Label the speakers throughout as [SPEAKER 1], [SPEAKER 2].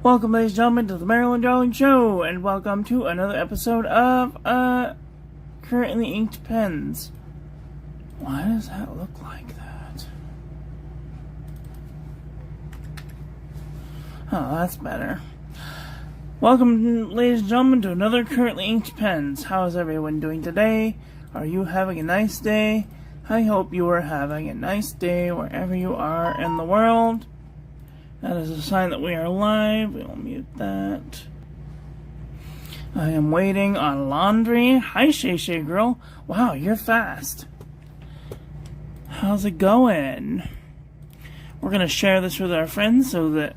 [SPEAKER 1] Welcome, ladies and gentlemen, to the Marilyn Darling Show, and welcome to another episode of Currently Inked Pens. Why does that look like that? Oh, that's better. Welcome, ladies and gentlemen, to another Currently Inked Pens. How is everyone doing today? Are you having a nice day? I hope you are having a nice day wherever you are in the world. That is a sign that we are live. We will mute that. I am waiting on laundry. Hi, Shay Shay Girl. Wow, you're fast. How's it going? We're going to share this with our friends so that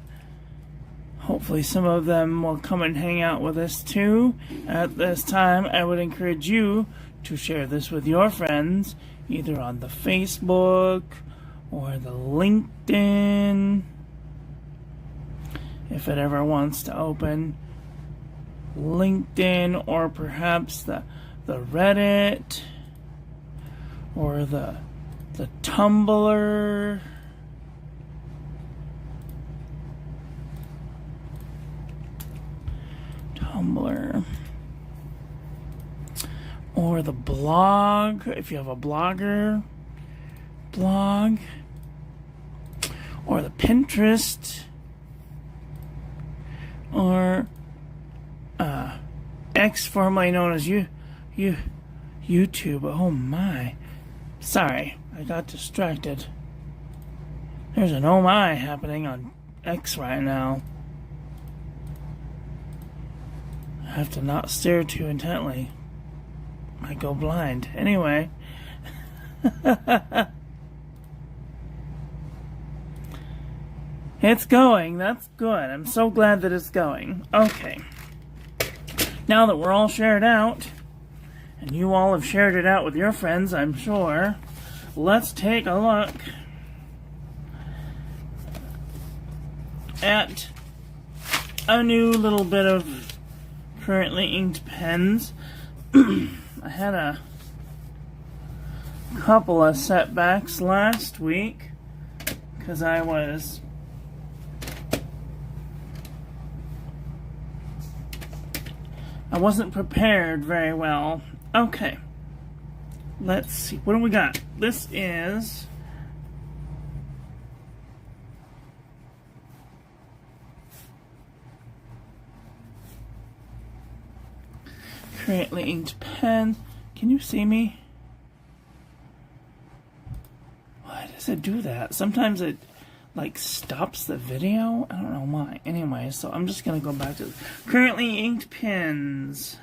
[SPEAKER 1] hopefully some of them will come and hang out with us too. At this time, I would encourage you to share this with your friends, either on the Facebook or the LinkedIn, if it ever wants to open. LinkedIn, or perhaps the Reddit, or the Tumblr. Or the blog, if you have a blog, or the Pinterest, or X, formerly known as YouTube. Oh my. Sorry, I got distracted. There's an oh my happening on X right now. I have to not stare too intently. I go blind. Anyway. It's going. That's good. I'm so glad that it's going. Okay. Now that we're all shared out, and you all have shared it out with your friends, I'm sure, let's take a look at a new little bit of Currently Inked Pens. I had a couple of setbacks last week because I wasn't prepared very well. Okay. Let's see. What do we got? This is Currently Inked Pen. Can you see me? Why does it do that? Sometimes it stops the video. I don't know why. Anyway, so I'm just gonna go back to Currently Inked Pens.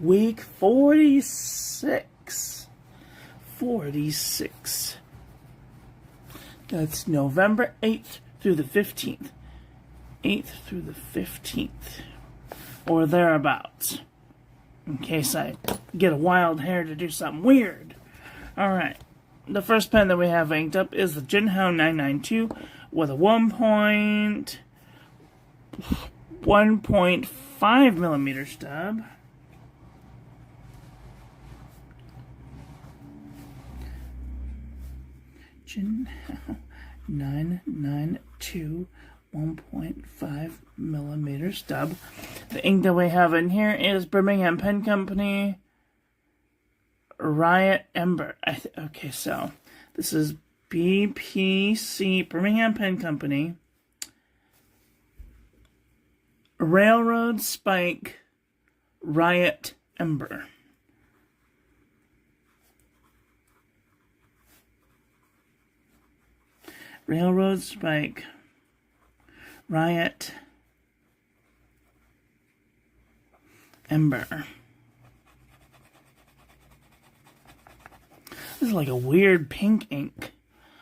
[SPEAKER 1] Week 46. 46. That's November 8th through the 15th. 8th through the 15th. Or thereabouts. In case I get a wild hair to do something weird. Alright. The first pen that we have inked up is the Jinhao 992 with a 1.5 millimeter stub. Jinhao 992 1.5 millimeter stub. The ink that we have in here is Birmingham Pen Company Riot Ember. Okay, so this is BPC, Birmingham Pen Company, Railroad Spike Riot Ember. Railroad Spike Riot Ember. This is like a weird pink ink.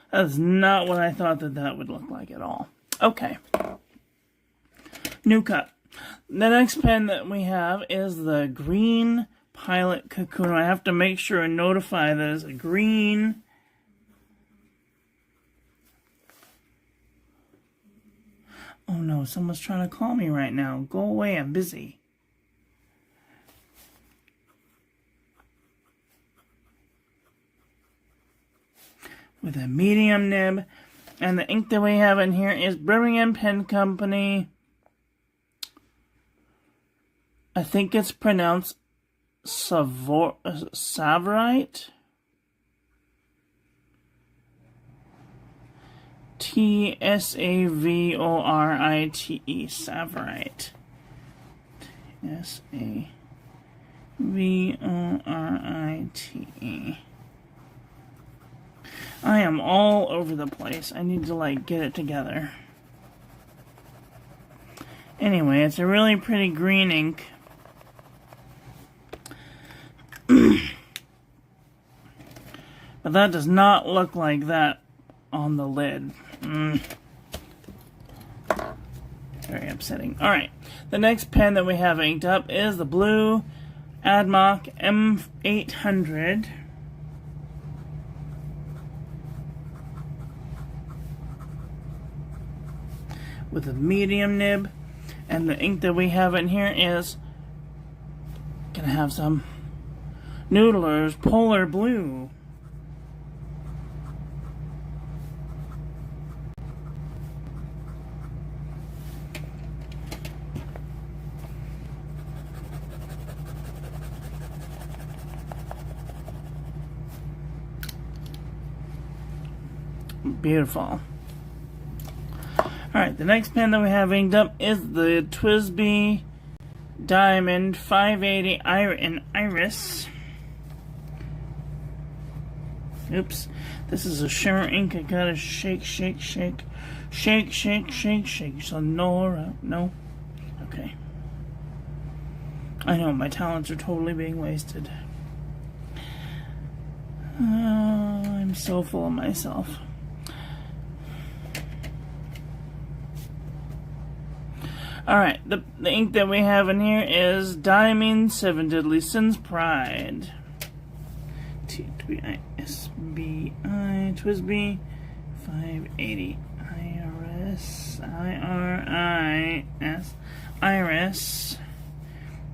[SPEAKER 1] That is not what I thought that would look like at all. Okay. New cut. The next pen that we have is the Green Pilot Cocoon. I have to make sure and notify that it's a green. Oh no, someone's trying to call me right now. Go away, I'm busy. With a medium nib. And the ink that we have in here is Birmingham Pen Company. I think it's pronounced Savorite. T-S-A-V-O-R-I-T-E. Savorite. S-A-V-O-R-I-T-E. I am all over the place. I need to, get it together. Anyway, it's a really pretty green ink. But that does not look like that on the lid. Very upsetting. Alright, the next pen that we have inked up is the blue Admach M800. With a medium nib. And the ink that we have in here is gonna have some Noodler's Polar Blue. Beautiful. Alright, the next pen that we have inked up is the TWSBI Diamond 580 in Iris. Oops. This is a shimmer ink. I gotta shake. Sonora. No? Okay. I know, my talents are totally being wasted. I'm so full of myself. Alright, the ink that we have in here is Diamine 7 Deadly Sins Pride. TWSBI, TWSBI 580 Iris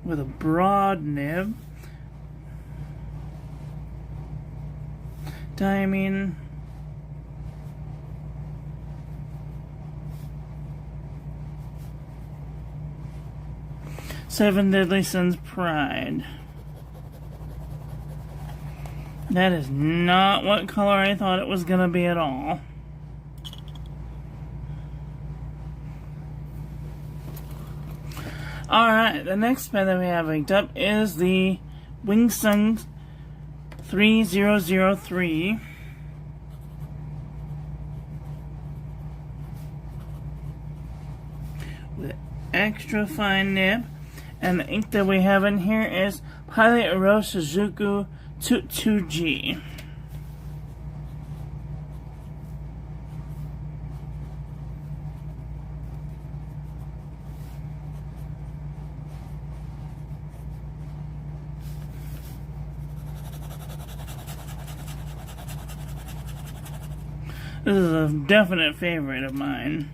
[SPEAKER 1] with a broad nib. Diamine 7 Deadly Sins Pride. That is not what color I thought it was gonna be at all. Alright, the next pen that we have inked up is the Wingsung 3003. With extra fine nib. And the ink that we have in here is Pilot Ero Suzuku 2G. This is a definite favorite of mine.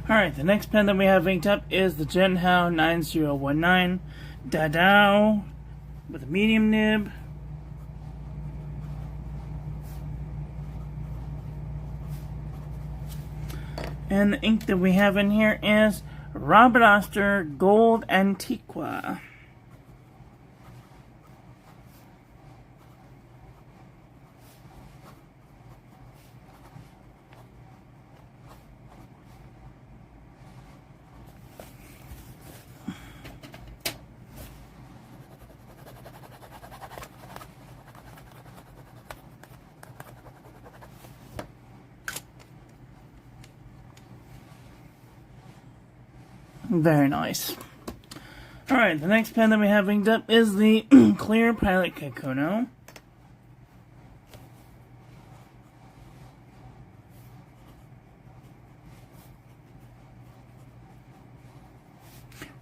[SPEAKER 1] Alright, the next pen that we have inked up is the Genhao 9019 Dadao with a medium nib. And the ink that we have in here is Robert Oster Gold Antiqua. Very nice. Alright, the next pen that we have inked up is the Clear Pilot Kakuno.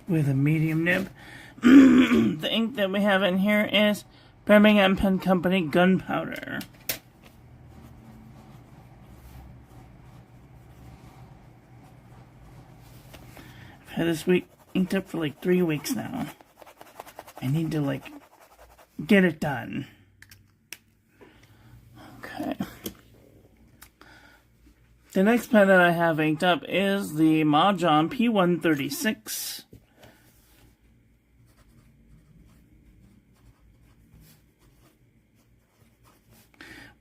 [SPEAKER 1] With a medium nib. The ink that we have in here is Birmingham Pen Company Gunpowder. I've had this week inked up for like 3 weeks now. I need to get it done. The next pen that I have inked up is the Mahjong P136.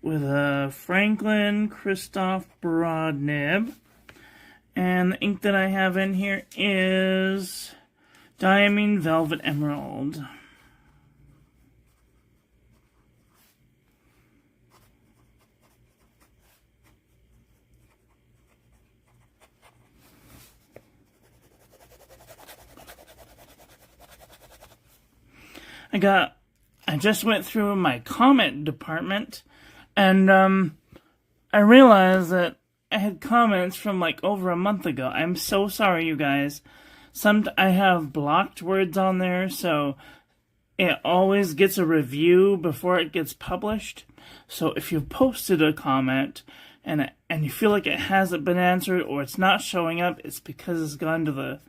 [SPEAKER 1] With a Franklin Christoph broad nib. And the ink that I have in here is Diamine Velvet Emerald. I just went through my comment department, and I realized that I had comments from like over a month ago. I'm so sorry, you guys. I have blocked words on there, so it always gets a review before it gets published. So if you've posted a comment and you feel like it hasn't been answered or it's not showing up, it's because it's gone to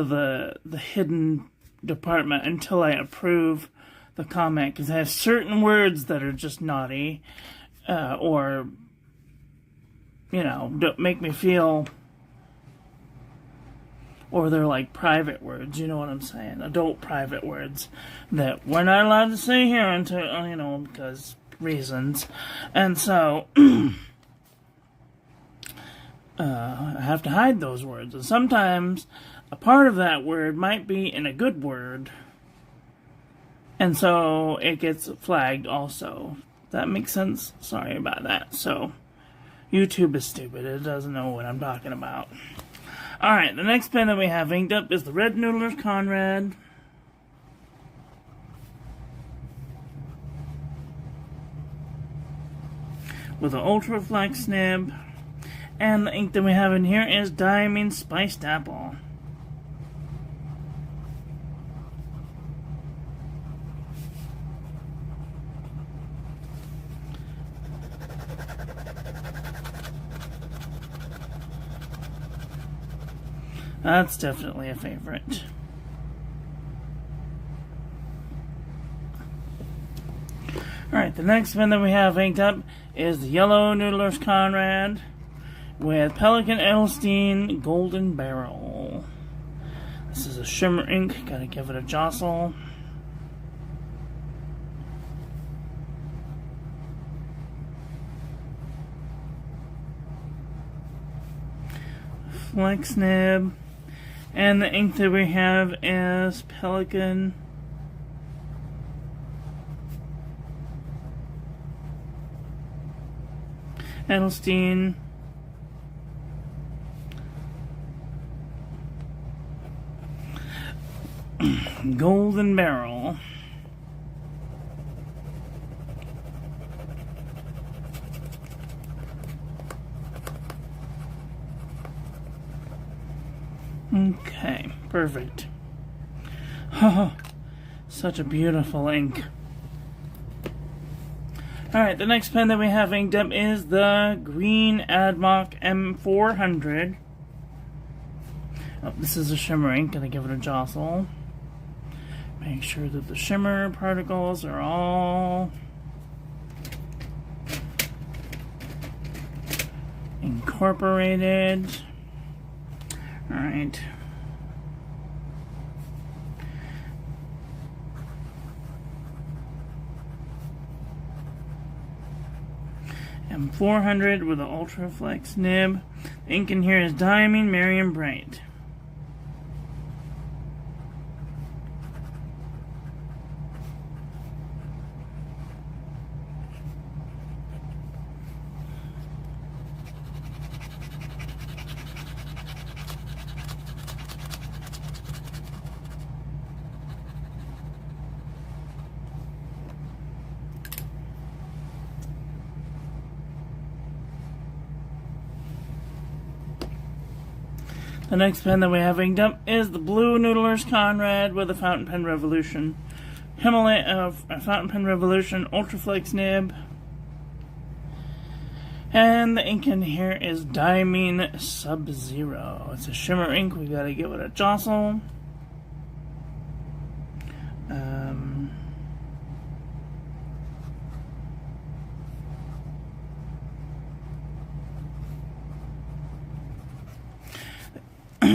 [SPEAKER 1] the hidden department until I approve the comment, because I have certain words that are just naughty or don't make me feel, or they're like private words, you know what I'm saying, adult private words that we're not allowed to say here until because reasons. And so I have to hide those words, and sometimes a part of that word might be in a good word, and so it gets flagged also. That makes sense? Sorry about that. So YouTube is stupid. It doesn't know what I'm talking about. Alright, the next pen that we have inked up is the Red Noodler's Conrad. With an Ultra Flex nib. And the ink that we have in here is Diamine Spiced Apple. That's definitely a favorite. Alright, the next pen that we have inked up is the Yellow Noodler's Conrad with Pelikan Edelstein Golden Barrel. This is a shimmer ink, gotta give it a jostle. Flex nib. And the ink that we have is Pelikan Edelstein Golden Barrel. Okay, perfect. Oh, such a beautiful ink. Alright, the next pen that we have inked up is the Green Admok M400. Oh, this is a shimmer ink, gonna give it a jostle. Make sure that the shimmer particles are all incorporated. Alright. M400 with an Ultra Flex nib. The ink in here is Diamine Merriam Bright. The next pen that we have inked up is the Blue Noodler's Conrad with a Fountain Pen Revolution. Fountain Pen Revolution Ultra Flex nib. And the ink in here is Diamine Sub-Zero. It's a shimmer ink. We gotta give it a jostle.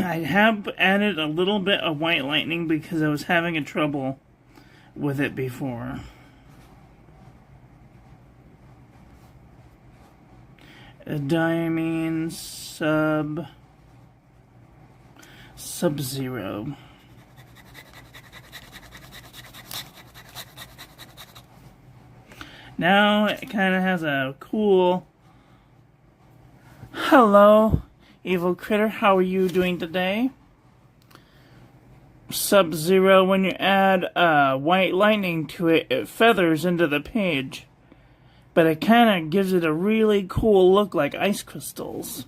[SPEAKER 1] I have added a little bit of white lightning because I was having a trouble with it before. Diamine Sub-Zero. Now it kind of has a cool... Hello, evil critter. How are you doing today? Sub-Zero, when you add white lightning to it, it feathers into the page. But it kind of gives it a really cool look like ice crystals.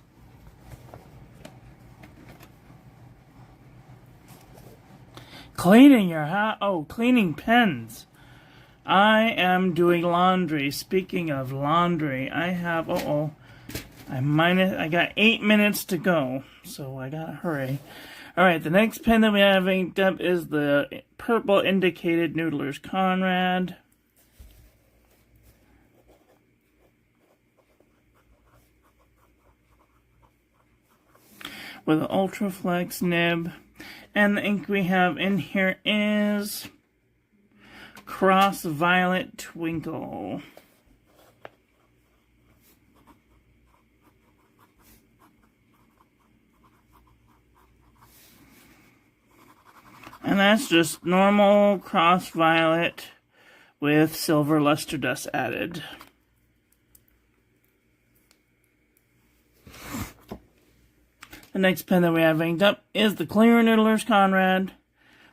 [SPEAKER 1] Cleaning your house. Oh, cleaning pens. I am doing laundry. Speaking of laundry, I have... I got 8 minutes to go, so I gotta hurry. Alright, the next pen that we have inked up is the purple indicated Noodler's Conrad. With an Ultraflex nib. And the ink we have in here is Cross Violet Twinkle. And that's just normal Cross Violet with silver luster dust added. The next pen that we have inked up is the Clear Noodler's Conrad,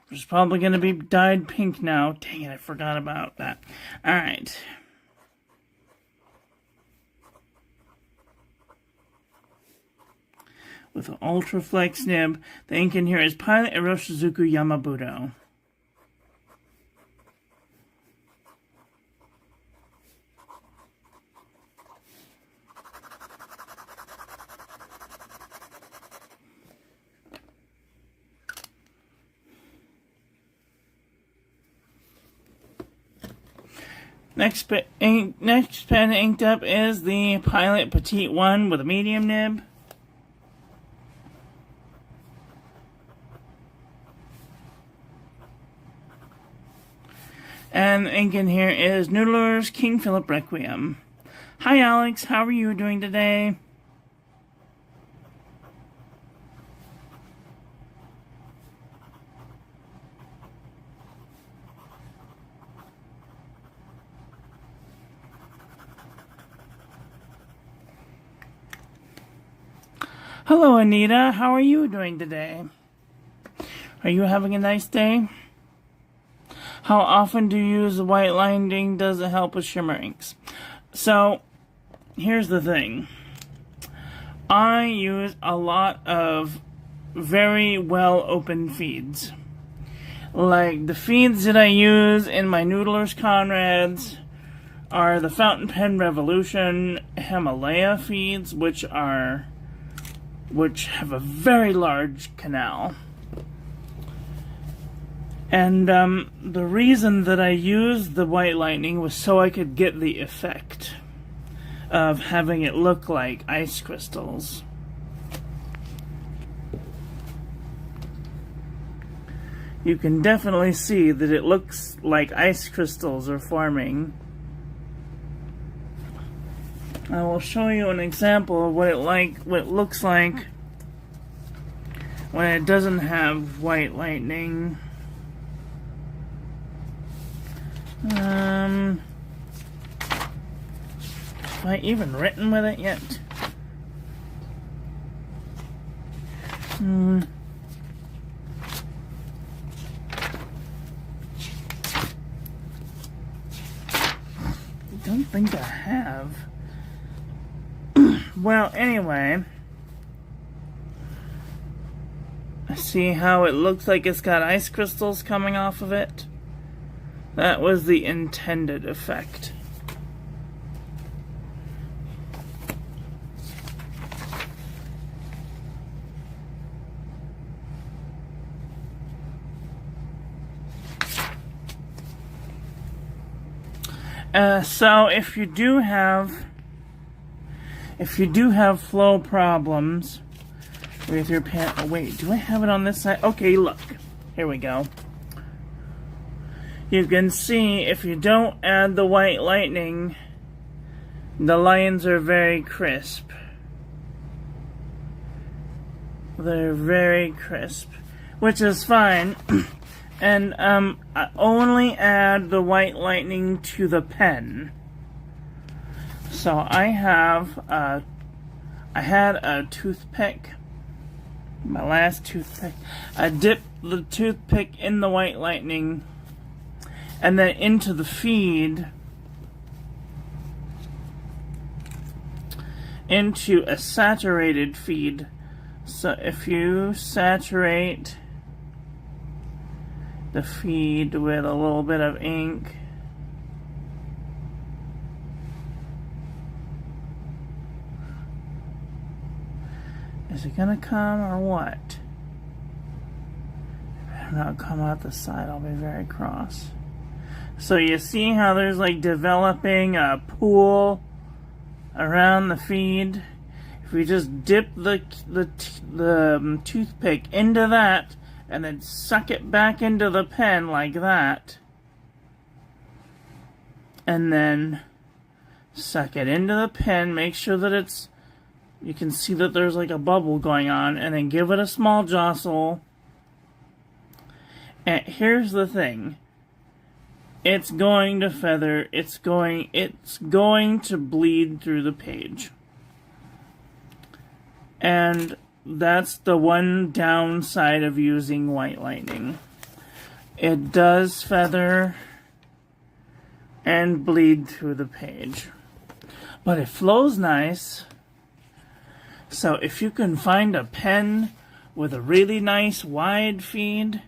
[SPEAKER 1] which is probably going to be dyed pink now. Dang it, I forgot about that. Alright. With an Ultraflex nib, the ink in here is Pilot Iroshizuku Yamabudo. Next pen inked up is the Pilot Petite One with a medium nib. And the ink in here is Noodler's King Philip Requiem. Hi Alex, how are you doing today? Hello Anita, how are you doing today? Are you having a nice day? How often do you use the white lining? Does it help with shimmer inks? So, here's the thing. I use a lot of very well opened feeds. Like the feeds that I use in my Noodler's Conrads are the Fountain Pen Revolution Himalaya feeds, which have a very large canal. And the reason that I used the white lightning was so I could get the effect of having it look like ice crystals. You can definitely see that it looks like ice crystals are forming. I will show you an example of what it looks like when it doesn't have white lightning. Have I even written with it yet? I don't think I have. Well, anyway. See how it looks like it's got ice crystals coming off of it? That was the intended effect. So if you do have flow problems, with your pen. Oh, wait, do I have it on this side? Okay, look. Here we go. You can see if you don't add the white lightning, the lines are very crisp. They're very crisp, which is fine. And I only add the white lightning to the pen. So I had a toothpick, my last toothpick. I dipped the toothpick in the white lightning and then into the feed, into a saturated feed. So if you saturate the feed with a little bit of ink, is it gonna come or what? If it not come out the side, I'll be very cross. So you see how there's like developing a pool around the feed? If we just dip the toothpick into that and then suck it back into the pen like that, and then suck it into the pen, make sure that it's, you can see that there's like a bubble going on, and then give it a small jostle. And here's the thing. It's going to feather, it's going to bleed through the page. And that's the one downside of using white lightning. It does feather and bleed through the page. But it flows nice. So if you can find a pen with a really nice wide feed,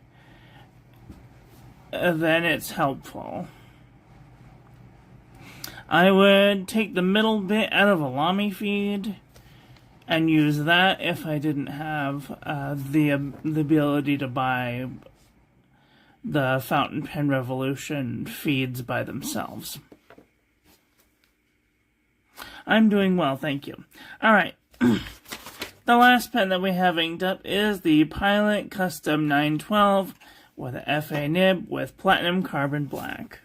[SPEAKER 1] then it's helpful. I would take the middle bit out of a Lamy feed and use that if I didn't have the ability to buy the Fountain Pen Revolution feeds by themselves. I'm doing well, thank you. Alright, the last pen that we have inked up is the Pilot Custom 912 with a FA nib with Platinum Carbon Black.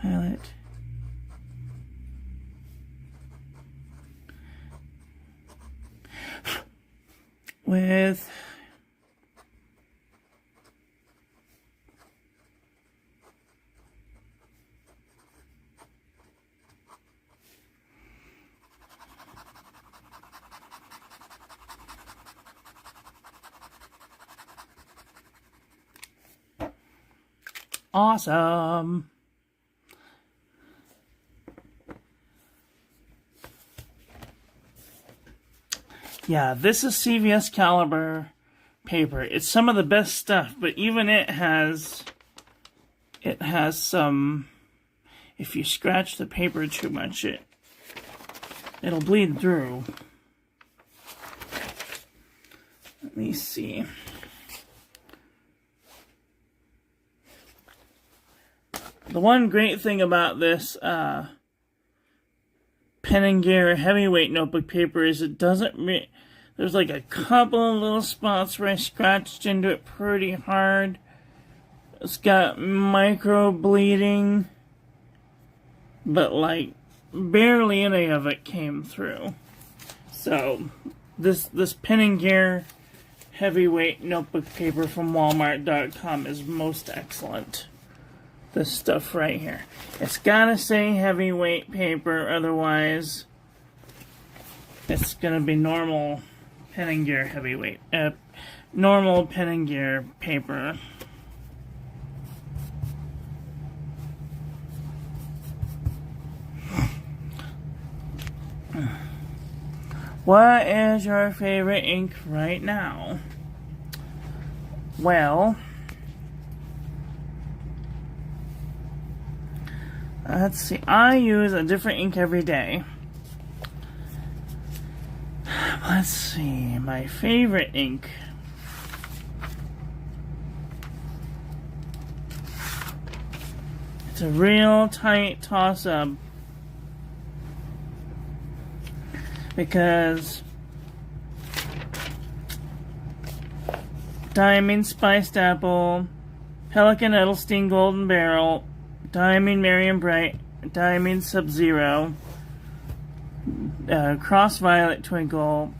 [SPEAKER 1] Pilot. With awesome. Yeah, this is CVS Caliber paper. It's some of the best stuff, but even it has some, if you scratch the paper too much, it'll bleed through. Let me see. The one great thing about this Pen & Gear heavyweight notebook paper is it doesn't, there's like a couple of little spots where I scratched into it pretty hard. It's got micro bleeding, but like barely any of it came through. So this Pen & Gear heavyweight notebook paper from Walmart.com is most excellent. This stuff right here. It's gotta say heavyweight paper, otherwise it's gonna be normal Pen & Gear heavyweight. Normal Pen & Gear paper. What is your favorite ink right now? Well, let's see. I use a different ink every day. Let's see. My favorite ink. It's a real tight toss-up. because Diamond Spiced Apple, Pelican Edelstein Golden Barrel, Diamond Marion Bright, Diamond Sub-Zero, Cross Violet Twinkle,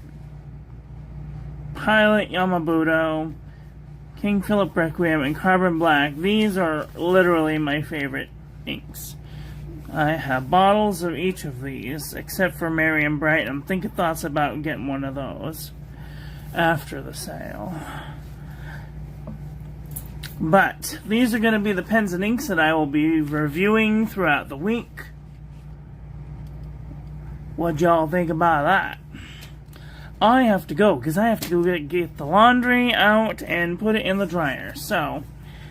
[SPEAKER 1] Pilot Yamabudo, King Philip Requiem, and Carbon Black. These are literally my favorite inks. I have bottles of each of these, except for Marion Bright. I'm thinking thoughts about getting one of those after the sale. But these are going to be the pens and inks that I will be reviewing throughout the week. What y'all think about that? I have to go because I have to go get the laundry out and put it in the dryer. So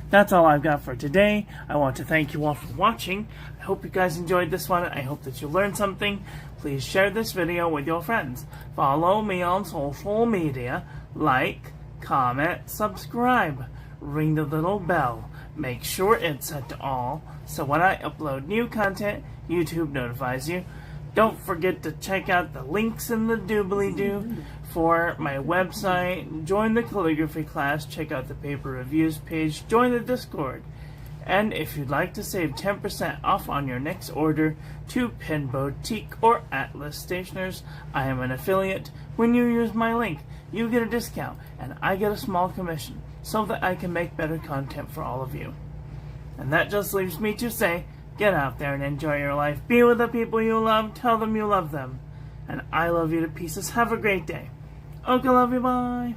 [SPEAKER 1] that's all I've got for today. I want to thank you all for watching. I hope you guys enjoyed this one. I hope that you learned something. Please share this video with your friends. Follow me on social media. Like, comment, subscribe. Ring the little bell. Make sure it's set to all, so when I upload new content, YouTube notifies you. Don't forget to check out the links in the doobly-doo for my website. Join the calligraphy class. Check out the paper reviews page. Join the Discord. And if you'd like to save 10% off on your next order to Pen Boutique or Atlas Stationers, I am an affiliate. When you use my link, you get a discount, and I get a small commission, so that I can make better content for all of you. And that just leaves me to say, get out there and enjoy your life. Be with the people you love. Tell them you love them. And I love you to pieces. Have a great day. Okay, love you. Bye.